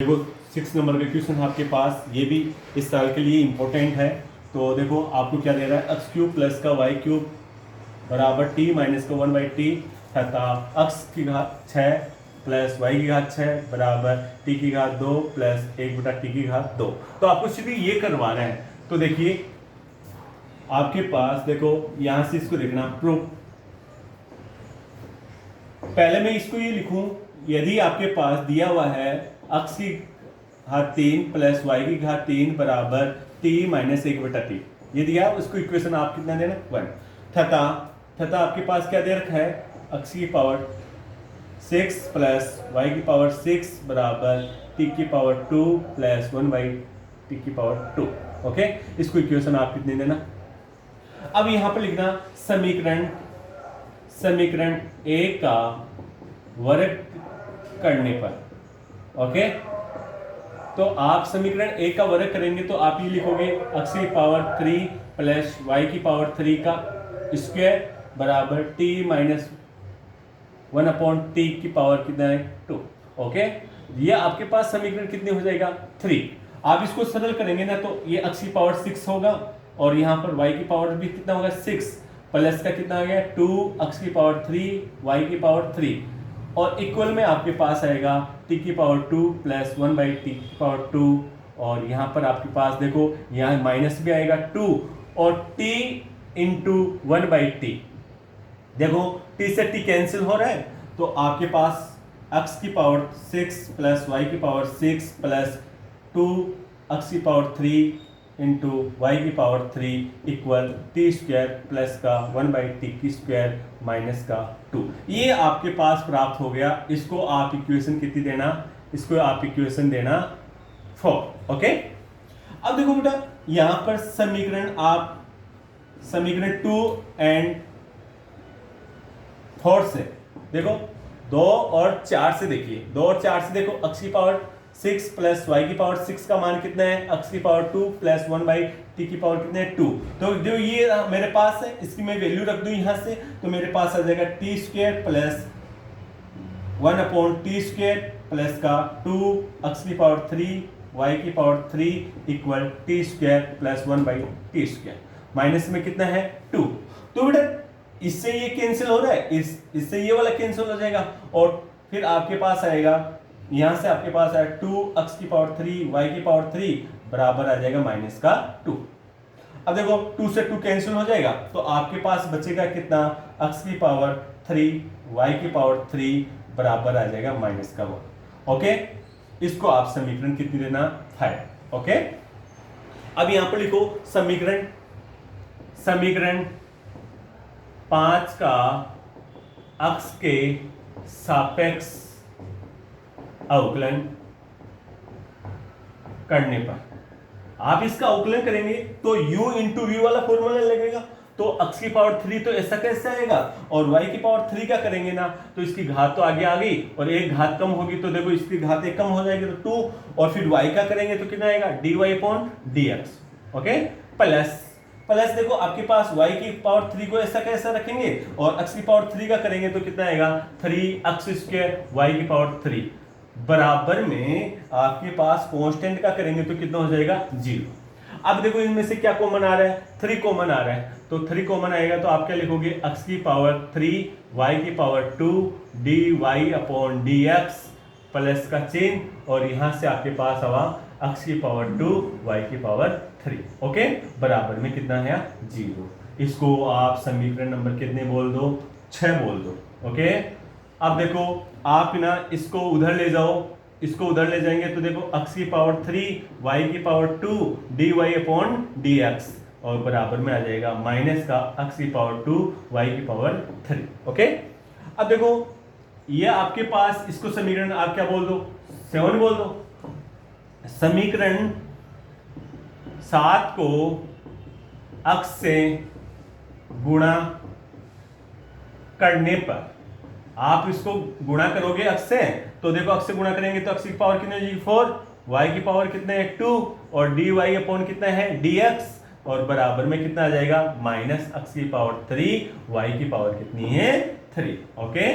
देखो 6 नंबर का क्वेश्चन आपके पास, ये भी इस साल के लिए इम्पोर्टेंट है। तो देखो आपको क्या दे रहा है, एक्स क्यूब प्लस का वाई क्यूब बराबर टी माइनस का 1/t तथा एक्स की घात 6 प्लस वाई की घात 6 बराबर टी की घात 2 प्लस 1/t की घात 2। तो आपको सीधे ये करवाना है। तो देखिए आपके पास, देखो यहां से इसको देखना प्रूफ। पहले मैं इसको ये लिखूं, यदि आपके पास दिया हुआ है एक्स की घात 3 प्लस वाई की घात 3 बराबर टी माइनस 1/t, ये दिया, उसको इक्वेशन आप कितना देना 1 तथा आपके पास क्या दे रखा है, एक्स की पावर 6 प्लस वाई की पावर 6 बराबर टी की पावर 2 प्लस 1/t की पावर 2। ओके, इसको इक्वेशन आप कितने देना। अब यहां पर लिखना समीकरण ए का वर्ग करने पर। ओके, तो आप समीकरण ए का वर्ग करेंगे तो आप ये लिखोगे एक्स की पावर 3 प्लस वाई की पावर 3 का स्क्वायर बराबर टी माइनस 1/t की पावर कितना है 2। ओके, ये आपके पास समीकरण कितने हो जाएगा 3। आप इसको सरल करेंगे ना तो ये एक्स की पावर 6 होगा और यहाँ पर वाई की पावर भी कितना होगा 6 प्लस का कितना आ गया 2 एक्स की पावर 3 वाई की पावर 3 और इक्वल में आपके पास आएगा t की पावर 2 प्लस 1/t की पावर 2। और यहाँ पर आपके पास देखो यहाँ माइनस भी आएगा 2 और t इंटू 1/t। देखो t से t कैंसिल हो रहा है तो आपके पास x की पावर 6 प्लस वाई की पावर 6 प्लस 2 x की पावर 3 इंटू वाई की power 3 equal T square plus का 1/t की स्क्वायर माइनस का 2। ये आपके पास प्राप्त हो गया। इसको आप इक्वेशन कितनी देना, इसको आप इक्वेशन देना 4। ओके, अब देखो बेटा यहां पर समीकरण 2 एंड 4 से देखो 2 और 4 से देखिए, 2 और 4 से देखो एक्स की पावर 6 प्लस वाई की पावर 6 का मान कितना है, एक्स की पावर 2 प्लस 1/t की पावर कितने है 2। तो जो ये मेरे पास है इसकी मैं वैल्यू रख दूं यहां से तो मेरे पास आ जाएगा T square plus 1/t square plus का 2 एक्स की पावर 3 वाई की power 3 equal T square plus 1/t square minus में कितना है 2। तो बेटा इससे ये कैंसिल हो रहा है, इससे ये वाला कैंसिल हो जाएगा और फिर आपके पास आएगा, यहां से आपके पास आएगा 2 एक्स की पावर 3 वाई की पावर 3 बराबर आ जाएगा माइनस का 2। अब देखो 2 से 2 कैंसिल हो जाएगा तो आपके पास बचेगा कितना, एक्स की पावर 3 वाई की पावर 3 बराबर आ जाएगा माइनस का 1। ओके, इसको आप समीकरण कितनी देना 5। ओके, अब यहां पर लिखो समीकरण 5 का एक्स के सापेक्ष अवकलन करने पर, आप इसका अवकलन करेंगे तो u इंटू वी वाला फॉर्मूला लगेगा। तो x की पावर 3 तो ऐसा कैसे आएगा और y की पावर 3 का करेंगे ना तो इसकी घात तो आगे आ गई और एक घात कम होगी तो देखो इसकी घात एक कम हो जाएगी तो 2 और फिर y का करेंगे तो कितना आएगा dy/dx। ओके, प्लस देखो आपके पास y की पावर 3 को ऐसा कैसा रखेंगे और x की पावर 3 का करेंगे तो कितना आएगा 3x² y की पावर 3 बराबर में आपके पास कांस्टेंट का करेंगे तो कितना हो जाएगा 0। अब देखो इनमें से क्या कॉमन आ रहा है, 3 कॉमन आ रहा है तो 3 कॉमन आएगा तो आप क्या लिखोगे x की पावर 3 y की पावर 2 dy/dx प्लस का चिन्ह और यहां से आपके पास आवा x की पावर 2 y की पावर 3। ओके, बराबर में कितना है 0। इसको आप समीकरण नंबर कितने बोल दो 6 बोल दो। ओके, अब देखो आप ना इसको उधर ले जाओ, इसको उधर ले जाएंगे तो देखो x की पावर 3 y की पावर 2 dy/dx और बराबर में आ जाएगा माइनस का x की पावर 2 y की पावर 3। ओके, अब देखो ये आपके पास, इसको समीकरण आप क्या बोल दो 7 बोल दो। समीकरण 7 को x से गुणा करने पर, आप इसको गुणा करोगे x से तो देखो x से गुणा करेंगे तो x की पावर कितनी हो जाएगी 4, y की पावर कितने है 2 और dy/ कितना है dx और बराबर में कितना आ जाएगा माइनस x की पावर 3 y की पावर कितनी है 3। ओके,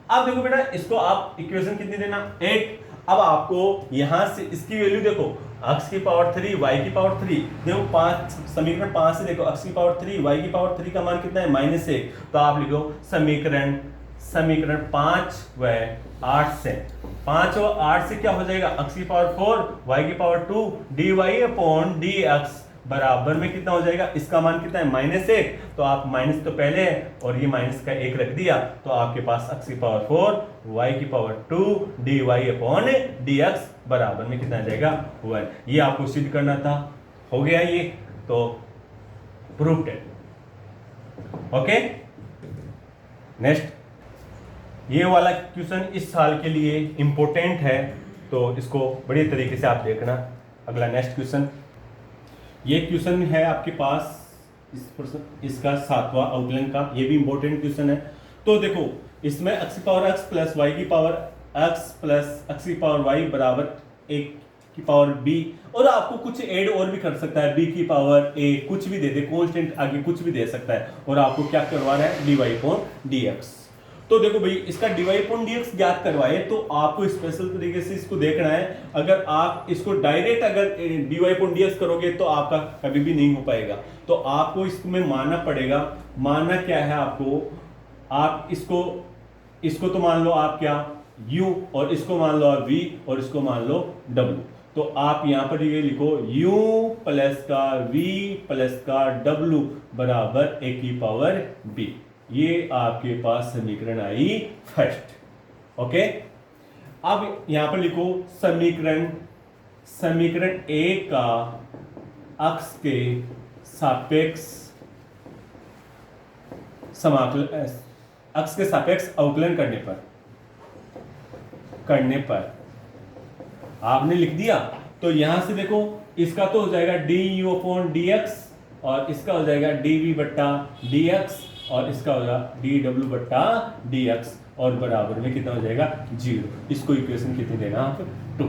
अब देखो बेटा इसको आप इक्वेशन कितनी देना 8। अब आपको यहां से इसकी वैल्यू देखो, x की पावर 3 y की पावर 3, देखो 5 समीकरण 5 से देखो x की पावर 3 y की पावर 3 का मान कितना है -1, तो आप लिखो समीकरण 5 व 8 से 5 और 8 से क्या हो जाएगा, x की पावर 4 y की पावर 2 dy अपॉन dx बराबर में कितना हो जाएगा, इसका मान कितना है -1, तो आप माइनस तो पहले है और ये माइनस का 1 रख दिया, तो आपके पास x की पावर 4 y की पावर 2 dy अपॉन dx बराबर में कितना आ जाएगा 1। ये आपको सिद्ध करना था, हो गया ये, तो प्रूव्ड है। ओके, नेक्स्ट ये वाला क्वेश्चन इस साल के लिए इंपॉर्टेंट है, तो इसको बड़ी तरीके से आप देखना। अगला नेक्स्ट क्वेश्चन, ये क्वेश्चन है आपके पास इसका 7वां आउटलाइन का, ये भी इंपॉर्टेंट क्वेश्चन है। तो देखो इसमें x की पावर x प्लस y की पावर x प्लस x की पावर y बराबर 1 की पावर b, और आपको कुछ ऐड और भी कर सकता है, b की पावर a, कुछ भी दे दे, कांस्टेंट आगे कुछ भी दे सकता है, और आपको क्या करवा रहा है dy अपॉन dx। तो देखो भाई इसका dy अपॉन dx ज्ञात करवाए तो आपको स्पेशल तरीके से इसको देखना है। अगर आप इसको डायरेक्ट अगर dy अपॉन dx करोगे तो आपका कभी भी नहीं हो पाएगा, तो आपको इसमें मानना पड़ेगा। मानना क्या है आपको, आप इसको तो मान लो आप क्या u, और इसको मान लो आप v, और इसको मान लो w। तो आप यहां पर ये लिखो u प्लस का v प्लस का w बराबर a की पावर b। ये आपके पास समीकरण आई फर्स्ट। ओके, अब यहां पर लिखो समीकरण ए का अक्ष के सापेक्ष अवकलन करने पर आपने लिख दिया, तो यहां से देखो इसका तो हो जाएगा du अपॉन dx, और इसका हो जाएगा dv बट्टा dx, और इसका होगा dw बट्टा dx, और बराबर में कितना हो जाएगा 0। इसको इक्वेशन कितनी देना आप 2।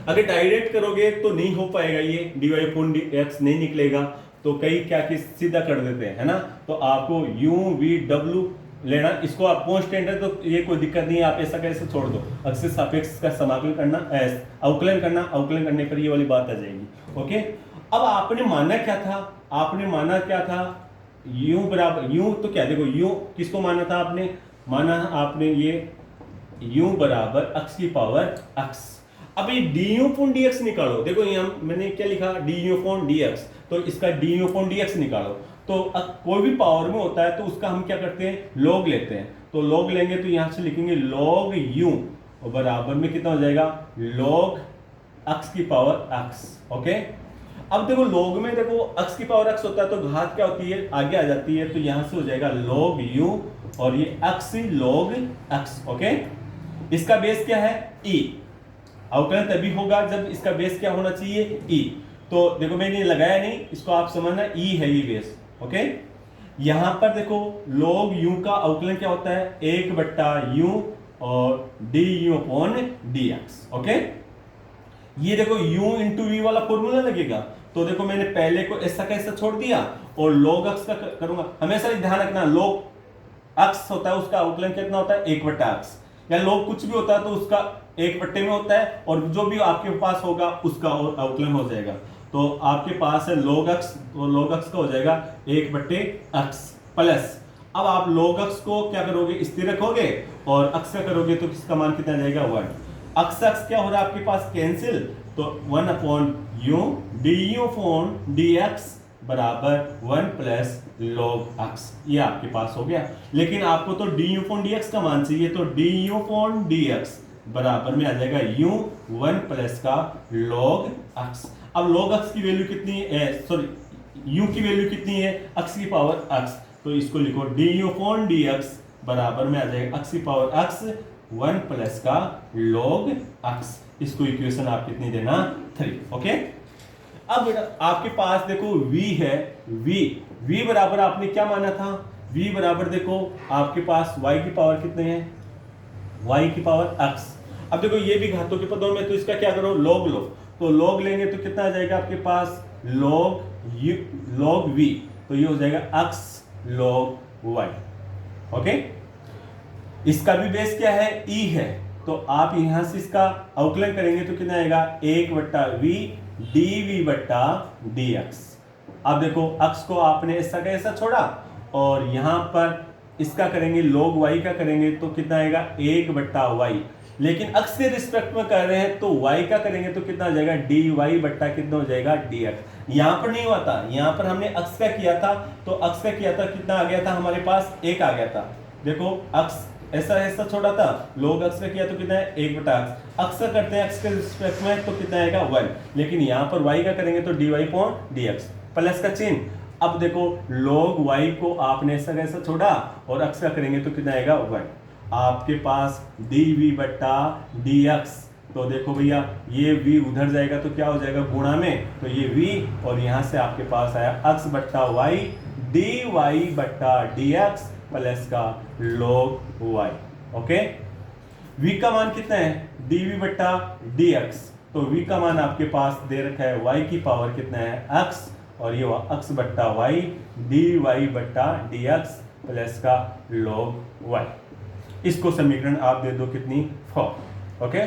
अगर डायरेक्ट करोगे तो नहीं हो पाएगा, ये dy अपॉन dx नहीं निकलेगा, तो कई क्या कि सीधा कर देते हैं, है ना। तो आपको u v w लेना, इसको आप कांस्टेंट है तो ये कोई दिक्कत नहीं है, आप ऐसा कैसे छोड़ दो, अक्ष से सापेक्ष का समाकलन करना, अवकलन करने पर ये वाली बात आ जाएगी। ओके, अब आपने माना क्या था, u बराबर u, तो क्या देखो u किसको माना था आपने ये u बराबर x की पावर x। अब ये du अपॉन dx निकालो, देखो यहाँ मैंने क्या लिखा du अपॉन dx, तो इसका du अपॉन dx निकालो। तो कोई भी पावर में होता है तो उसका हम क्या करते हैं लॉग लेते हैं, तो लॉग लेंगे तो यहां से लिखेंगे log u, और बराबर में कितना हो जाएगा log x की पावर x। ओके, अब देखो लॉग में देखो x की पावर x होता है तो घात क्या होती है आगे आ जाती है, तो यहां से हो जाएगा log u, और ये x log x। ओके, इसका बेस क्या है e, अवकलन तभी होगा जब इसका बेस क्या होना चाहिए e। तो देखो मैंने लगाया नहीं, इसको आप समझना e है ये बेस। ओके, यहां पर देखो log u का अवकलन क्या होता है 1 बट्टा u और du अपॉन dx। ओके, ये देखो u इंटू v वाला फॉर्मूला लगेगा, तो देखो मैंने पहले को ऐसा कैसा छोड़ दिया और log x का करूंगा। हमेशा ध्यान रखना log x होता है उसका अवकलन कितना होता है 1 बट्टा x, या log कुछ भी होता है तो उसका 1 बट्टे में होता है, और जो भी आपके पास होगा उसका अवकलन हो जाएगा। तो आपके पास है log x, तो log x का हो जाएगा 1 बट्टे x प्लस, अब आप log x को क्या करोगे स्थिर रखोगे और x का करोगे तो किसका मान कितना जाएगा 1। x क्या हो रहा है आपके पास कैंसिल, तो 1 upon u du upon dx बराबर 1 प्लस log x, ये आपके पास हो गया। लेकिन आपको तो du अपॉन dx का मान चाहिए, तो du अपॉन dx बराबर में आ जाएगा u 1 प्लस का log x। अब log x की वैल्यू कितनी है, सॉरी u की वैल्यू कितनी है x की पावर x, तो इसको लिखो du अपॉन dx बराबर में आ जाएगा x की पावर x 1 प्लस का log x। इसको इक्वेशन आप कितनी देना 3। ओके, अब आपके पास देखो v है, v बराबर आपने क्या माना था, v बराबर देखो आपके पास y की पावर कितने हैं y की पावर x। अब देखो ये भी घातों के पदों में, तो इसका क्या करो log लो, तो log लेंगे तो कितना आ जाएगा आपके पास log v, तो ये हो जाएगा x log y। ओके, इसका भी बेस क्या है e है, तो आप यहां से इसका अवकलन करेंगे तो कितना आएगा 1/v dv बट्टा dx। अब देखो अक्ष को आपने ऐसा का ऐसा छोड़ा और यहां पर इसका करेंगे log y का करेंगे तो कितना आएगा 1/y, लेकिन अक्ष के रिस्पेक्ट में कर रहे हैं तो y का करेंगे तो कितना हो जाएगा dy बट्टा कितना हो जाएगा dx। यहां पर नहीं हुआ था, यहां पर हमने अक्ष का किया था तो अक्ष का किया था कितना आ गया था हमारे पास 1 आ गया था। देखो अक्ष ऐसा ऐसा छोड़ा था, log अक्ष का किया तो कितना है 1/अक्ष। अक्ष का करते हैं अक्ष के रिस्पेक्ट में तो कितना आएगा 1, लेकिन यहां पर y का करेंगे तो dy अपॉन dx प्लस का चिन्ह। अब देखो log y को आपने ऐसा कैसा छोड़ा और अक्ष का करेंगे तो कितना आएगा 1, आपके पास dv बट्टा dx। तो देखो भैया ये v उधर जाएगा तो क्या हो जाएगा गुणा में, तो ये v और यहां से आपके पास आया अक्ष बट्टा y dy बट्टा dx प्लस का log y। ओके, v का मान कितना है dv बट्टा dx, तो v का मान आपके पास दे रखा है y की पावर कितना है x और ये अक्ष बट्टा y dy बट्टा dx प्लस का log y। इसको समीकरण आप दे दो कितनी 4। ओके,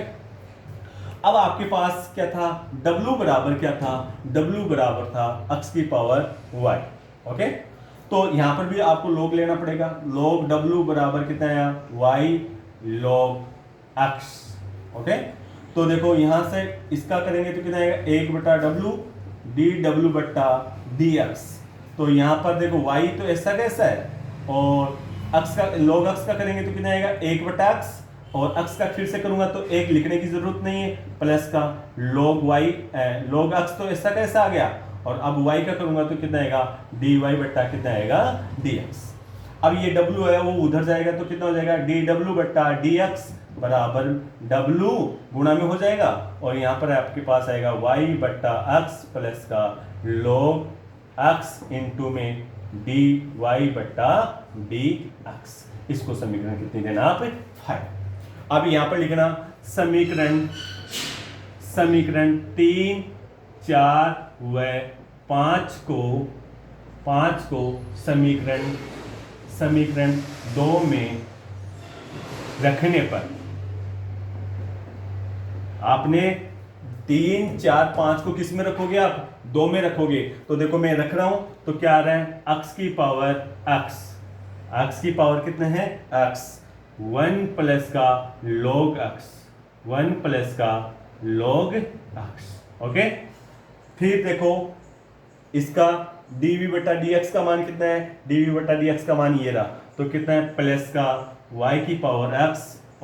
अब आपके पास क्या था w बराबर क्या था, w बराबर था अक्ष की पावर y। ओके, तो यहां पर भी आपको log लेना पड़ेगा, log w बराबर कितना है y log x। ओके, तो देखो यहां से इसका करेंगे तो कितना आएगा 1/w dw बट्टा dx। तो यहां पर देखो y तो ऐसा कैसा है और अक्ष का log अक्ष का करेंगे तो कितना आएगा 1/x और अक्ष का फिर से करूंगा तो 1 लिखने की जरूरत नहीं है प्लस का log y log अक्ष तो ऐसा कैसा आ गया और अब y का करूंगा तो कितना आएगा dy बट्टा कितना आएगा dx। अब ये w है वो उधर जाएगा तो कितना हो जाएगा dw बट्टा dx बराबर w गुणा में हो जाएगा और यहाँ पर आपके पास आएगा y बट्टा x प्लस का log x इंटू में dy बट्टा dx। इसको समीकरण कितनी देना आप 5। अब यहाँ पर लिखना समीकरण 3, 4 व 5 को समीकरण 2 में रखने पर आपने 3, 4, 5 को किस में रखोगे आप 2 में रखोगे। तो देखो मैं रख रहा हूं तो क्या आ रहा है x की पावर x की पावर कितना है x 1 प्लस का log x 1 प्लस का log x। ओके, फिर देखो इसका dv बटा dx का मान कितना है, dv बटा dx का मान ये रहा तो कितना है प्लस का y की पावर x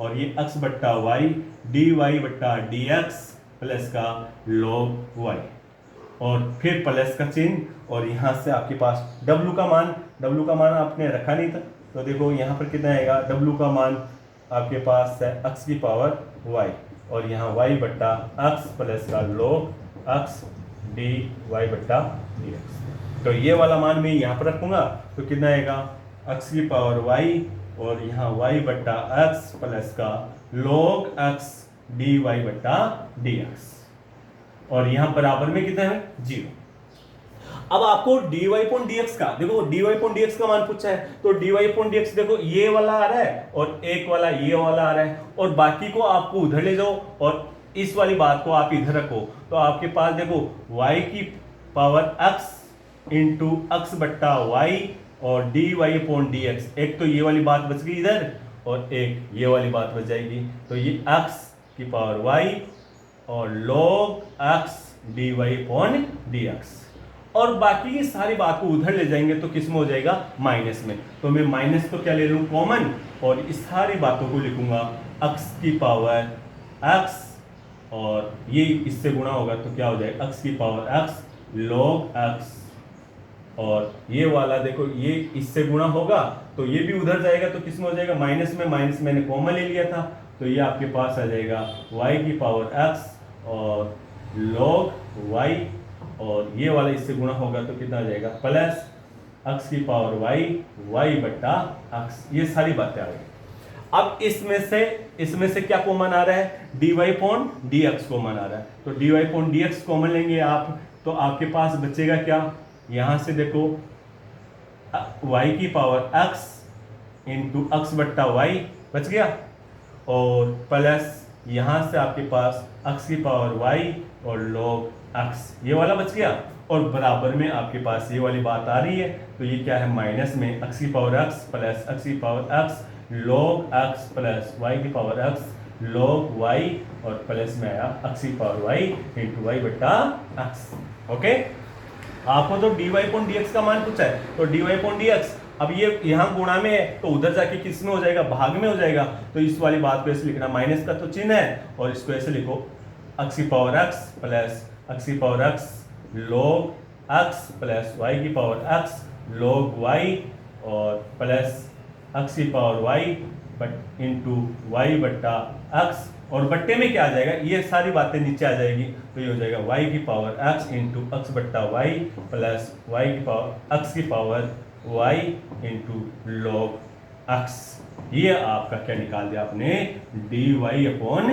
और ये x बट्टा y dy बट्टा dx प्लस का log y और फिर प्लस का चिन्ह और यहाँ से आपके पास w का मान आपने रखा नहीं था तो देखो यहाँ पर कितना आएगा w का मान आपके पास है x की पावर y और यहाँ y बट्टा x प्लस का log x dy बट्टा dx। तो ये वाला मान मैं यहाँ पर रखूंगा तो कितना आएगा x की पावर y और यहाँ y बट्टा x प्लस का log x dy बट्टा dx और यहाँ बराबर में कितना है 0। अब आपको dy अपॉन dx का देखो dy अपॉन dx का मान पूछा है तो dy अपॉन dx देखो ये वाला आ रहा है और एक वाला ये वाला आ रहा है और बाकी को आपको उधर ले जाओ और इस वाली बात को आप इधर रखो तो आपके पास देखो y की पावर x इंटू x बट्टा y और dy अपॉन dx। एक तो ये वाली बात बच गई इधर और एक ये वाली बात बच जाएगी तो ये x की पावर y और log x dy upon dx और बाकी की सारी बात को उधर ले जाएंगे तो किस में हो जाएगा माइनस में। तो मैं माइनस तो क्या ले लूँ कॉमन और इस सारी बातों को लिखूंगा x की पावर x और ये इससे गुणा होगा तो क्या हो जाएगा x की पावर x log x और ये वाला देखो ये इससे गुणा होगा तो ये भी उधर जाएगा तो किस में हो जाएगा माइनस में, माइनस मैंने कॉमन ले लिया था तो ये आपके पास आ जाएगा y की पावर x और log y और ये वाला इससे गुणा होगा तो कितना आ जाएगा प्लस x की पावर y बट्टा x। ये सारी बातें आ गई। अब इसमें से क्या कॉमन आ रहा है dy अपॉन dx कॉमन आ रहा है तो dy अपॉन dx कॉमन लेंगे आप तो आपके पास बचेगा क्या यहां से देखो y की पावर x इंटू x बट्टा y बच गया और प्लस यहाँ से आपके पास x की पावर y और log x, ये वाला बच गया। और बराबर में आपके पास ये वाली बात आ रही है, तो ये क्या है, माइनस में x की पावर x प्लस x की power x log x plus y की पावर x log y और प्लस में आया x की पावर y इंटू y बटा x। ओके, आपको तो dy अपॉन dx का मान पूछा है, तो dy अपॉन dx, अब ये यहाँ गुणा में है तो उधर जाके किस में हो जाएगा, भाग में हो जाएगा। तो इस वाली बात को ऐसे लिखना, माइनस का तो चिन्ह है और इसको ऐसे लिखो x की पावर x प्लस x की power x log x plus y की पावर x log y और प्लस x की power y but into y बट्टा x, और बट्टे में क्या आ जाएगा, ये सारी बातें नीचे आ जाएगी, तो ये हो जाएगा y की पावर x इंटू एक्स बट्टा y प्लस y की पावर x की power y into log x। ये आपका क्या निकाल दिया आपने, dy अपॉन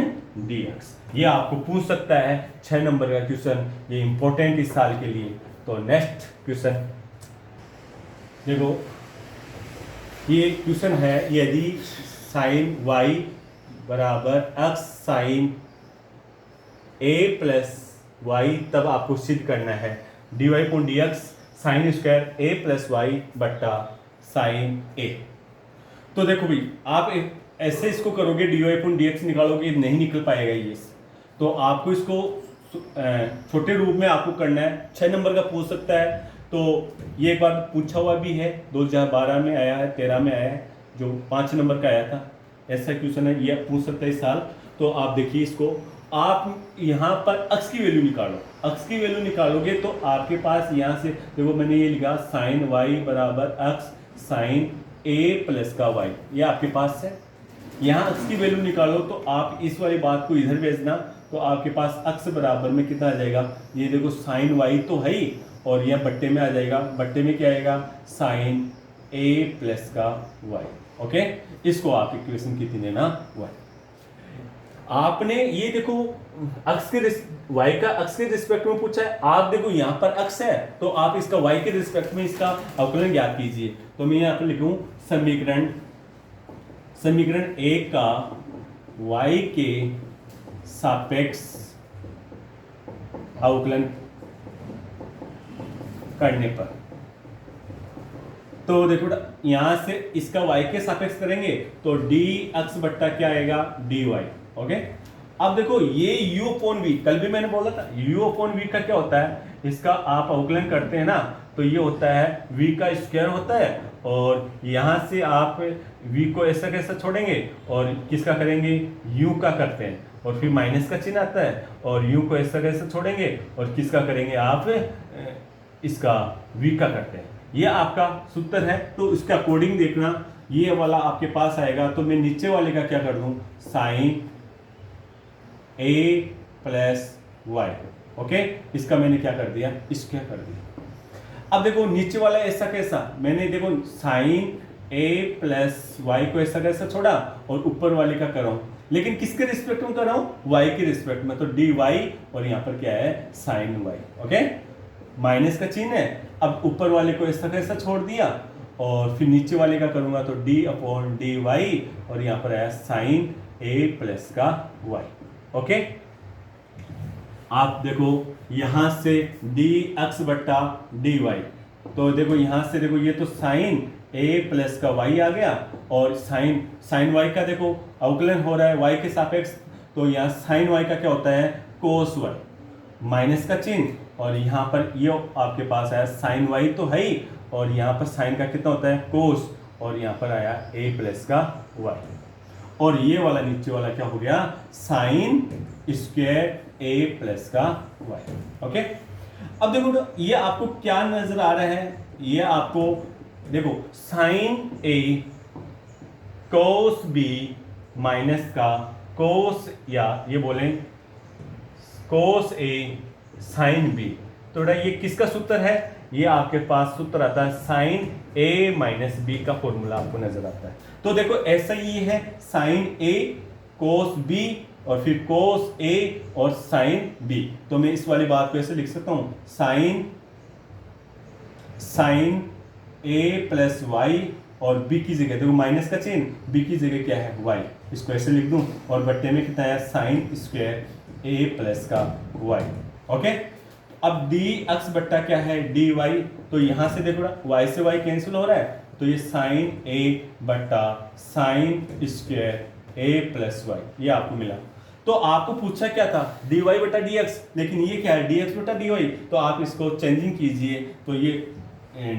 dx। ये आपको पूछ सकता है 6 नंबर का क्वेश्चन, ये इंपॉर्टेंट इस साल के लिए। तो नेक्स्ट क्वेश्चन देखो, ये क्वेश्चन है, यदि साइन y बराबर x sine a plus y, तब आपको सिद्ध करना है dy upon dx sine square a plus y बट्टा साइन a। तो देखो भाई, आप ऐसे इसको करोगे, dy अपॉन dx निकालोगे, नहीं निकल पाएगा ये, तो आपको इसको छोटे रूप में आपको करना है। 6 नंबर का पूछ सकता है, तो ये एक बार पूछा हुआ भी है, 2012 में आया है, 13 में आया है, जो 5 नंबर का आया था, ऐसा क्वेश्चन है, ये पूछ सकता है इस साल। तो आप देखिए इसको, आप यहाँ पर x की वैल्यू निकालो, x की वैल्यू निकालोगे तो आपके पास यहाँ से देखो, मैंने ये लिखा साइन y बराबर x साइन a प्लस का y, ये आपके पास है। यहाँ x की वैल्यू निकालो तो आप इस वाली बात को इधर भेजना, तो आपके पास x बराबर में कितना आ जाएगा, ये देखो साइन y तो है ही, और यह बट्टे में आ जाएगा, बट्टे में क्या आएगा, साइन a प्लस का y। ओके, इसको आप इक्वेशन कितनी देना, y। आपने ये देखो x के y का x के रिस्पेक्ट में पूछा है, आप देखो यहाँ पर x है, तो आप इसका y के रिस्पेक्ट में इसका अवकलन ज्ञात कीजिए। तो मैं यहाँ पर लिखूं समीकरण 1 का y के सापेक्ष अवकलन करने पर, तो देखो यहां से इसका y के सापेक्ष करेंगे तो dx बट्टा क्या आएगा, dy। ओके, अब देखो ये u अपॉन v, कल भी मैंने बोला था u अपॉन v का क्या होता है, इसका आप अवकलन करते हैं ना, तो ये होता है v का स्क्वायर होता है, और यहां से आप v को ऐसा कैसा छोड़ेंगे और किसका करेंगे, u का करते हैं, और फिर माइनस का चिन्ह आता है, और u को ऐसा कैसा छोड़ेंगे और किसका करेंगे, आप इसका v का करते हैं। ये आपका सूत्र है, तो इसके अकॉर्डिंग देखना, ये वाला आपके पास आएगा, तो मैं नीचे वाले का क्या कर दूं, sine a plus y. Okay, इसका मैंने क्या कर दिया, स्क्वायर कर दिया। अब देखो नीचे वाला ऐसा कैसा, मैंने देखो साइन a प्लस वाई को ऐसा कैसा छोड़ा और ऊपर वाले का कर रहा हूं, लेकिन किसके रिस्पेक्ट में कर रहा हूं, y के रिस्पेक्ट में, तो dy और यहाँ पर क्या है, साइन y। ओके, माइनस का चिन्ह है, अब ऊपर वाले को ऐसा कैसा छोड़ दिया, और फिर नीचे वाले का करूंगा तो d अपॉन dy, और यहाँ पर आया साइन a प्लस का y। ओके, आप देखो यहां से dx बट्टा dy, तो देखो यहां से देखो ये तो साइन a प्लस का y आ गया, और साइन y का देखो अवकलन हो रहा है y के सापेक्ष, तो यहाँ साइन y का क्या होता है, कोस y, माइनस का चिन्ह, और यहाँ पर ये आपके पास आया साइन y तो है ही, और यहाँ पर साइन का कितना होता है, कोस, और यहाँ पर आया a प्लस का y, और ये वाला नीचे वाला क्या हो गया, साइन स्क्वायर a प्लस का y। ओके, अब देखो तो ये आपको क्या नजर आ रहा है, ये आपको देखो sine a cos b minus का कोस, या ये बोलें कोस a साइन b, तो ये किसका सूत्र है, ये आपके पास सूत्र आता है साइन a माइनस b का फॉर्मूला आपको नजर आता है। तो देखो ऐसा ही है, साइन a कोस b और फिर कोस a और साइन b, तो मैं इस वाली बात को ऐसे लिख सकता हूं, साइन a प्लस y और b की जगह देखो माइनस का चिन्ह, b की जगह क्या है y। इसको ऐसे लिख दूं और बट्टे में कितना है साइन स्क्वायर ए प्लस का वाई। ओके, अब डी एक्स बट्टा क्या है डी वाई, तो यहां से देखो ना वाई से वाई कैंसिल हो रहा है, तो ये साइन ए बट्टा sine square a plus y ये आपको मिला। तो आपको पूछा क्या था डी वाई बटा डी एक्स, लेकिन ये क्या है डी एक्स बटा डी वाई, तो आप इसको चेंजिंग कीजिए, तो ये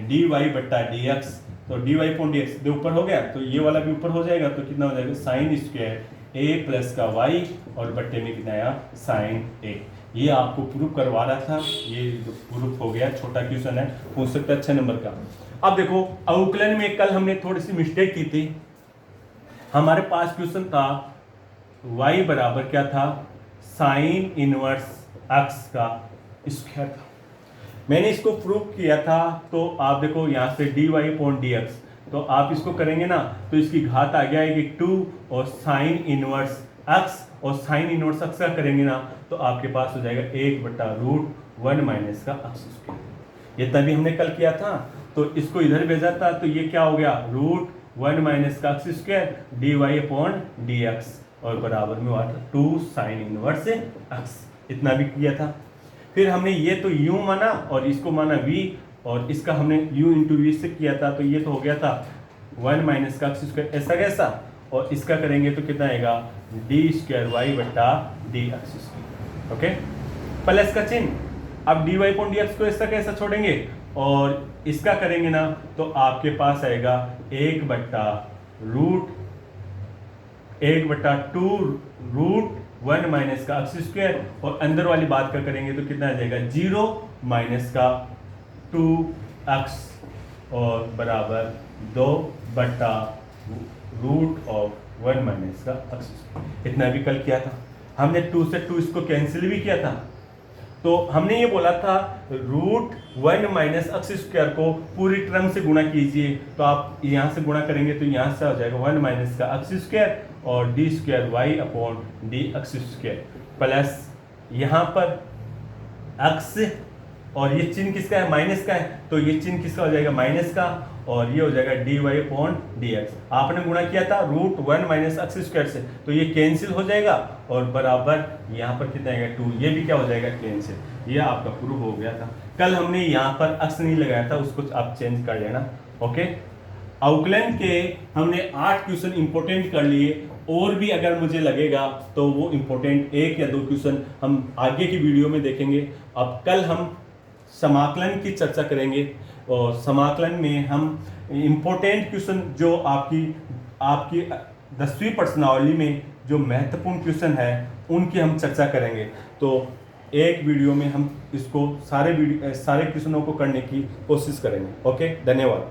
डी वाई बटा डी एक्स, तो d y point d x ऊपर हो गया, तो ये वाला भी ऊपर हो जाएगा, तो कितना हो जाएगा साइन स्क्वायर ए प्लस का वाई और बट्टे में कितना आया साइन ए। ये आपको प्रूफ करवा रहा था, ये प्रूफ हो गया, छोटा क्वेश्चन है, पूछ सकता है 6 नंबर का। अब देखो अवकलन में कल हमने थोड़ी सी मिस्टेक की थी, हमारे पास क्वेश्चन था y बराबर क्या था साइन इनवर्स x का स्क्वायर था, मैंने इसको प्रूफ किया था। तो आप देखो यहाँ से dy अपॉन dx, तो आप इसको करेंगे ना तो इसकी घात आ जाएगी 2 और साइन इनवर्स x और साइन इनवर्स x का करेंगे ना तो आपके पास हो जाएगा 1/√1 माइनस का x स्क्वायर। ये तभी हमने कल किया था, तो इसको इधर भेजा था, तो ये क्या हो गया √1 माइनस का x square dy upon dx और बराबर में हुआ था 2 साइन इनवर्स x, इतना भी किया था। फिर हमने ये तो u माना और इसको माना v और इसका हमने u इंटू वी से किया था, तो ये तो हो गया था 1 माइनस का x स्क्वायर ऐसा कैसा, और इसका करेंगे तो कितना आएगा डी स्क्वायर वाई बटा d x square. Okay, plus का चिन्ह, अब d y point d x को ऐसा कैसा छोड़ेंगे और इसका करेंगे ना तो आपके पास आएगा 1/2 माइनस का एक्स स्क्वायर और अंदर वाली बात का करेंगे तो कितना आ जाएगा 0 माइनस का 2x और बराबर 2/√1 माइनस का एक्स स्क्वायर। इतना भी कल किया था हमने, 2 से 2 इसको कैंसिल भी किया था, तो हमने ये बोला था √1 माइनस एक्स स्क्वायर को पूरी टर्म से गुणा कीजिए, तो आप यहाँ से गुणा करेंगे तो यहाँ से आ जाएगा 1 माइनस का एक्स स्क्वायर और d square y upon d x square plus यहाँ पर एक्स और ये चिन्ह किसका है माइनस का है, तो ये चिन्ह किसका हो जाएगा माइनस का और ये हो जाएगा d y upon d x. आपने गुणा किया था √1 माइनस एक्स स्क्वायर से, तो ये कैंसिल हो जाएगा और बराबर यहाँ पर कितना आएगा 2, ये भी क्या हो जाएगा कैंसिल। ये आपका प्रूफ हो गया था। कल हमने यहाँ पर एक्स नहीं लगाया था, उसको आप चेंज कर लेना। ओके, अवकलन के हमने 8 क्वेश्चन इंपॉर्टेंट कर लिए, और भी अगर मुझे लगेगा तो वो इंपॉर्टेंट 1 या 2 क्वेश्चन हम आगे की वीडियो में देखेंगे। अब कल हम समाकलन की चर्चा करेंगे और समाकलन में हम इम्पोर्टेंट क्वेश्चन जो आपकी 10वीं प्रश्नावली में जो महत्वपूर्ण क्वेश्चन है उनकी हम चर्चा करेंगे। तो एक वीडियो में हम इसको सारे क्वेश्चनों को करने की कोशिश करेंगे। ओके, धन्यवाद।